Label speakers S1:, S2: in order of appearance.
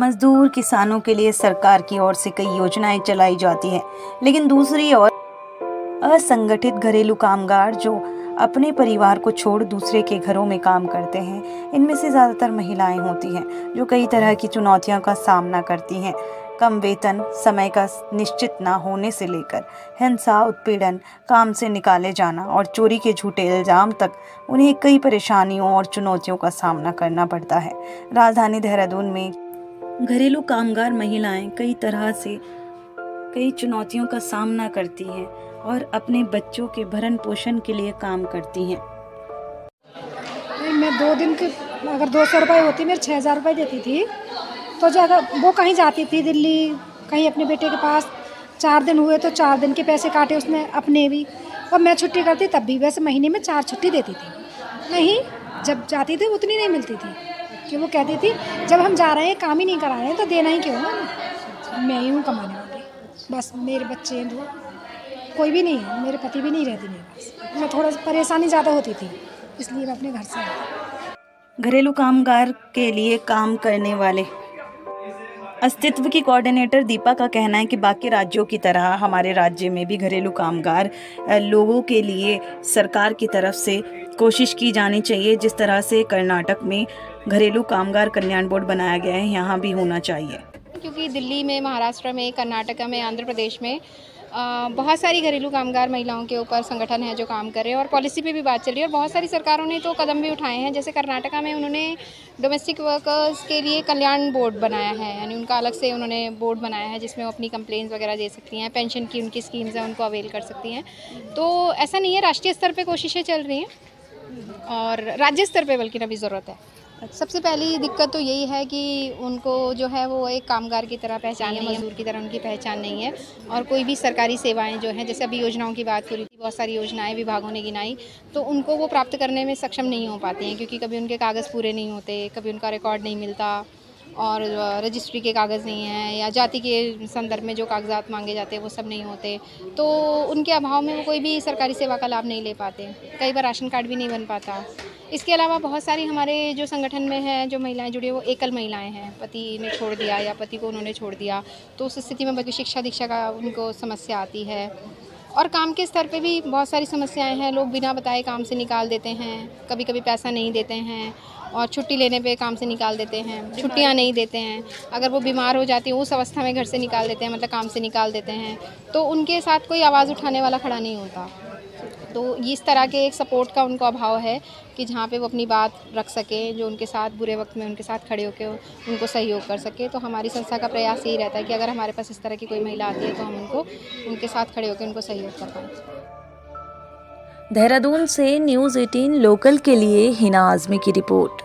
S1: मजदूर किसानों के लिए सरकार की ओर से कई योजनाएं चलाई जाती हैं, लेकिन दूसरी ओर असंगठित घरेलू कामगार जो अपने परिवार को छोड़ दूसरे के घरों में काम करते हैं, इनमें से ज़्यादातर महिलाएं होती हैं जो कई तरह की चुनौतियों का सामना करती हैं। कम वेतन, समय का निश्चित ना होने से लेकर हिंसा, उत्पीड़न, काम से निकाले जाना और चोरी के झूठे इल्ज़ाम तक उन्हें कई परेशानियों और चुनौतियों का सामना करना पड़ता है। राजधानी देहरादून में घरेलू कामगार महिलाएं कई चुनौतियों का सामना करती हैं और अपने बच्चों के भरण पोषण के लिए काम करती हैं।
S2: मैं 2 दिन के अगर 200 रुपये होती, मेरे 6000 रुपये देती थी, तो ज़्यादा वो कहीं जाती थी दिल्ली, कहीं अपने बेटे के पास 4 दिन हुए तो 4 दिन के पैसे काटे उसने अपने भी, और मैं छुट्टी करती तब भी वैसे महीने में 4 छुट्टी देती थी। नहीं, जब जाती थी उतनी नहीं मिलती थी, कि वो कहती थी जब हम जा रहे हैं काम ही नहीं करा रहे हैं तो देना ही क्यों है, मैं ही हूँ कमाने वाली, बस मेरे बच्चे हैं 2, कोई भी नहीं है, मेरे पति भी नहीं रहते मेरे पास। मैं थोड़ा परेशानी ज़्यादा होती थी, इसलिए मैं अपने घर से आई।
S1: घरेलू कामगार के लिए काम करने वाले अस्तित्व की कोऑर्डिनेटर दीपा का कहना है कि बाकी राज्यों की तरह हमारे राज्य में भी घरेलू कामगार लोगों के लिए सरकार की तरफ से कोशिश की जानी चाहिए। जिस तरह से कर्नाटक में घरेलू कामगार कल्याण बोर्ड बनाया गया है, यहाँ भी होना चाहिए।
S3: क्योंकि दिल्ली में, महाराष्ट्र में, कर्नाटक में, आंध्र प्रदेश में बहुत सारी घरेलू कामगार महिलाओं के ऊपर संगठन है जो काम कर रहे हैं और पॉलिसी पे भी बात चल रही है और बहुत सारी सरकारों ने तो कदम भी उठाए हैं। जैसे कर्नाटका में उन्होंने डोमेस्टिक वर्कर्स के लिए कल्याण बोर्ड बनाया है, यानी उनका अलग से उन्होंने बोर्ड बनाया है जिसमें वो अपनी कंप्लेंट्स वगैरह दे सकती हैं, पेंशन की उनकी स्कीम्स हैं उनको अवेल कर सकती हैं। तो ऐसा नहीं है, राष्ट्रीय स्तर पर कोशिशें चल रही हैं और राज्य स्तर पर बल्कि अभी ज़रूरत है। सबसे पहली दिक्कत तो यही है कि उनको जो है वो एक कामगार की तरह पहचान नहीं है, मजदूर की तरह उनकी पहचान नहीं है। और कोई भी सरकारी सेवाएं जो हैं, जैसे अभी योजनाओं की बात हो रही थी, बहुत सारी योजनाएं विभागों ने गिनाई, तो उनको वो प्राप्त करने में सक्षम नहीं हो पाती हैं क्योंकि कभी उनके कागज़ पूरे नहीं होते, कभी उनका रिकॉर्ड नहीं मिलता और रजिस्ट्री के कागज़ नहीं हैं या जाति के संदर्भ में जो कागजात मांगे जाते हैं वो सब नहीं होते, तो उनके अभाव में वो कोई भी सरकारी सेवा का लाभ नहीं ले पाते। कई बार राशन कार्ड भी नहीं बन पाता। इसके अलावा बहुत सारी हमारे जो संगठन में हैं जो महिलाएं जुड़ी हैं वो एकल महिलाएं हैं, पति ने छोड़ दिया या पति को उन्होंने छोड़ दिया, तो उस स्थिति में बल्कि शिक्षा दीक्षा का उनको समस्या आती है। और काम के स्तर पे भी बहुत सारी समस्याएं हैं, लोग बिना बताए काम से निकाल देते हैं, कभी कभी पैसा नहीं देते हैं और छुट्टी लेने पे काम से निकाल देते हैं, छुट्टियां नहीं देते हैं, अगर वो बीमार हो जाती हैं उस अवस्था में घर से निकाल देते हैं, मतलब काम से निकाल देते हैं, तो उनके साथ कोई आवाज़ उठाने वाला खड़ा नहीं होता। तो इस तरह के एक सपोर्ट का उनको अभाव है कि जहाँ पे वो अपनी बात रख सकें, जो उनके साथ बुरे वक्त में उनके साथ खड़े होकर उनको सहयोग कर सके। तो हमारी संस्था का प्रयास यही रहता है कि अगर हमारे पास इस तरह की कोई महिला आती है तो हम उनके साथ खड़े होकर उनको सहयोग कर पाएँ।
S1: देहरादून से न्यूज़ 18 लोकल के लिए हिना आज़मी की रिपोर्ट।